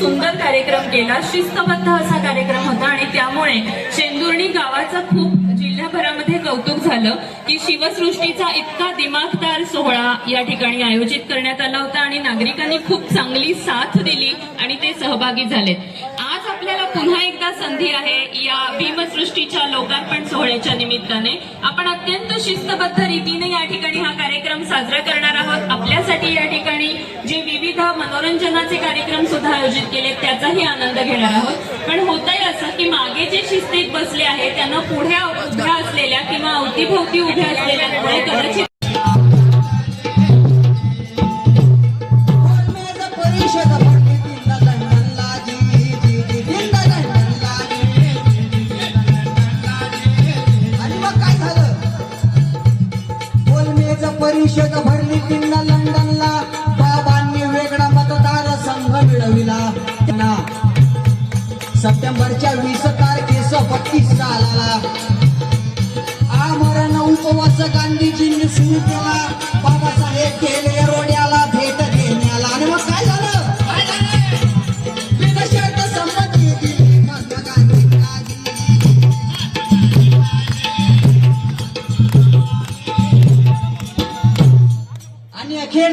सुंदर कार्यक्रम केला, शिस्तबद्ध असा कार्यक्रम होता आणि त्यामुळे शेंदुर्णी गावाचं खूप जिल्ह्याभरामध्ये कौतुक झालं की शिवसृष्टीचा इतका दिमाखदार सोहळा या ठिकाणी आयोजित करण्यात आला होता आणि नागरिकांनी खूप चांगली साथ दिली आणि ते सहभागी झालेत. आज आपल्याला पुन्हा एकदा संधी आहे या भीमसृष्टीच्या लोकार्पण सोहळ्याच्या निमित्ताने. आपण अत्यंत शिस्तबद्ध रीतीने या ठिकाणी हा कार्यक्रम साजरा करणार आहोत. आपल्यासाठी या ठिकाणी जे विविध मनोरंजनाचे कार्यक्रम सुद्धा आयोजित केले त्याचाही आनंद घेणार आहोत. पण होतंय असं की मागे जे शिस्तीत बसले आहेत त्यांना पुढे उभ्या असलेल्या किंवा अवतीभोवती उभ्या असलेल्यांमुळे कदाचित परिषद भरली तीनदा लंडनला, बाबांनी वेगळा मतदार संघ मिळविला. त्यांना सप्टेंबरच्या 20 तारखेस 32 सालाला आमरण उपवास गांधीजींनी सुरू केला. बाबासाहेब गेले रोड्याला भेट देण्याला आणि मग काय झालं? बिनशर्त संमती दिली महात्मा गांधींना. आणि अखेर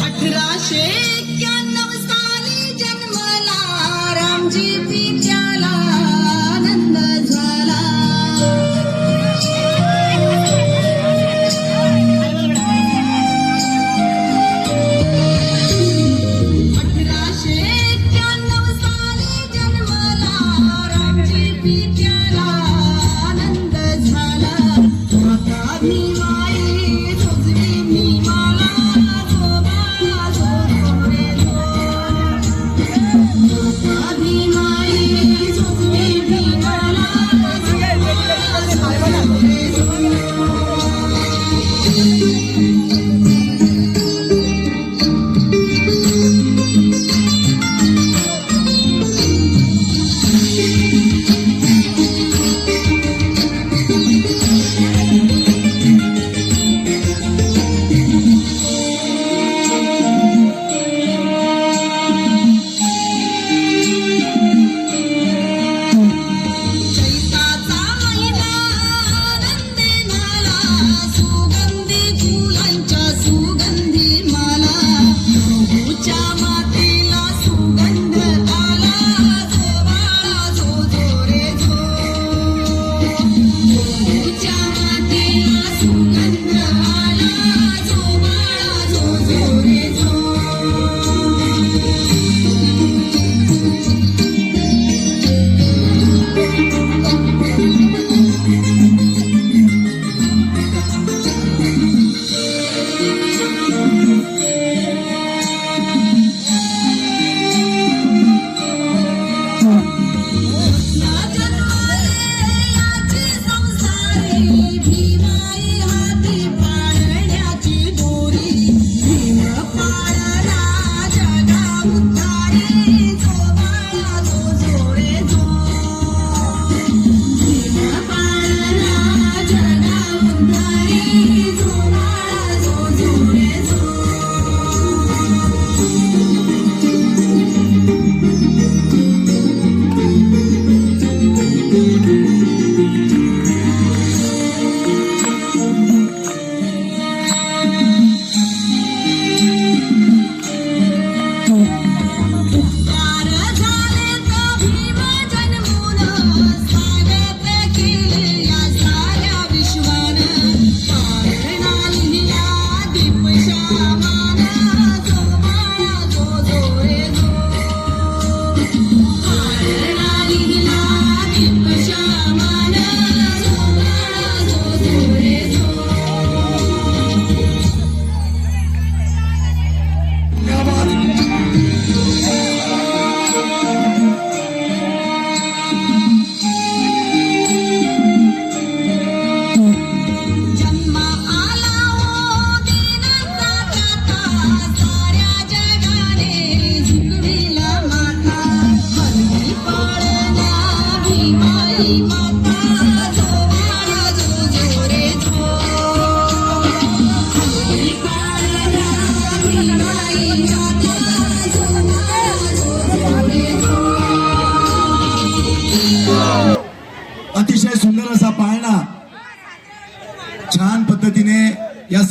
अठराशे 91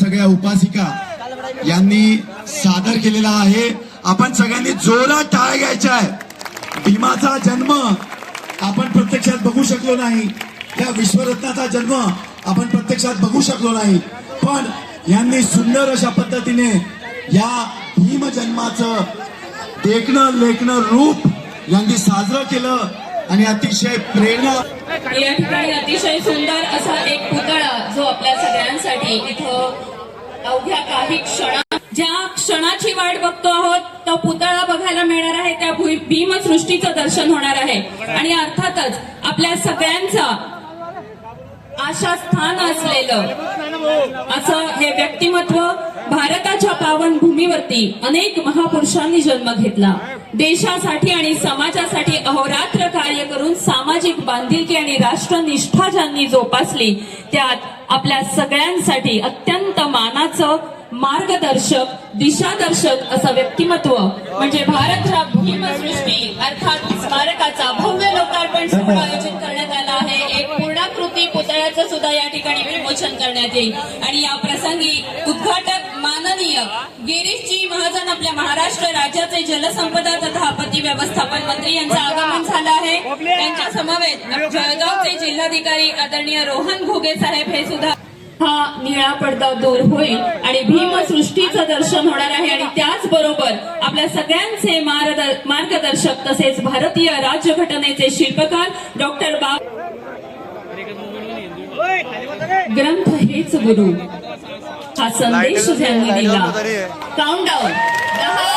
सगळ्या उपासिका यांनी सादर केलेला आहे. आपण सगळ्यांनी जोरात टाळ्या घ्यायच्या आहे. भीमाचा जन्म आपण प्रत्यक्षात बघू शकलो नाही, या विश्वरत्नाचा जन्म आपण प्रत्यक्षात बघू शकलो नाही, पण यांनी सुंदर अशा पद्धतीने या भीम जन्माचं देखणं लेखणं रूप यांनी साजरं केलं आणि अतिशय प्रेरणा. या ठिकाणी अतिशय सुंदर असा एक पुतळा जो आपल्या सगळ्यांसाठी इथं अवघ्या काही ज्या क्षणाची वाट बघतो आहोत तो पुतळा बघायला मिळणार आहे, त्या भीमसृष्टीचं दर्शन होणार आहे. आणि अर्थातच आपल्या सगळ्यांचा आशास्थान असलेलं असं हे व्यक्तिमत्व, भारताच्या पावन भूमीवरती अनेक महापुरुषांनी जन्म घेतला. देशासाठी आणि समाजासाठी अहोरात्र कार्य करून सामाजिक बांधिलकी आणि राष्ट्रनिष्ठा ज्यांनी जोपासली, त्यात आपल्या सगळ्यांसाठी अत्यंत मानाचं मार्गदर्शक, दिशादर्शक असं व्यक्तिमत्व म्हणजे भारतरत्न भीमसृष्टी अर्थात स्मारकाचा भव्य लोकार्पण सोहळा आयोजित करण्यात आला आहे. एक पूर्णाकृती पुतळ्याचं सुद्धा या ठिकाणी विमोचन करण्यात येईल. आणि या प्रसंगी उद्घाटक माननीय गिरीशजी महाजन, आपल्या महाराष्ट्र राज्याचे जलसंपदा तथा आपत्ती व्यवस्थापन मंत्री यांचं आगमन झालं आहे. त्यांच्या समवेत जळगावचे जिल्हाधिकारी आदरणीय रोहन घुगे साहेब हे सुद्धा. हा निळा पडदा दूर होईल आणि भीमसृष्टीचं दर्शन होणार आहे. आणि त्याचबरोबर आपल्या सगळ्यांचे मार्गदर्शक तसेच भारतीय राज्यघटनेचे शिल्पकार डॉक्टर ग्रंथ हेच गुरु हा संदेश ज्यांनी दिला. काउंटडाऊन 10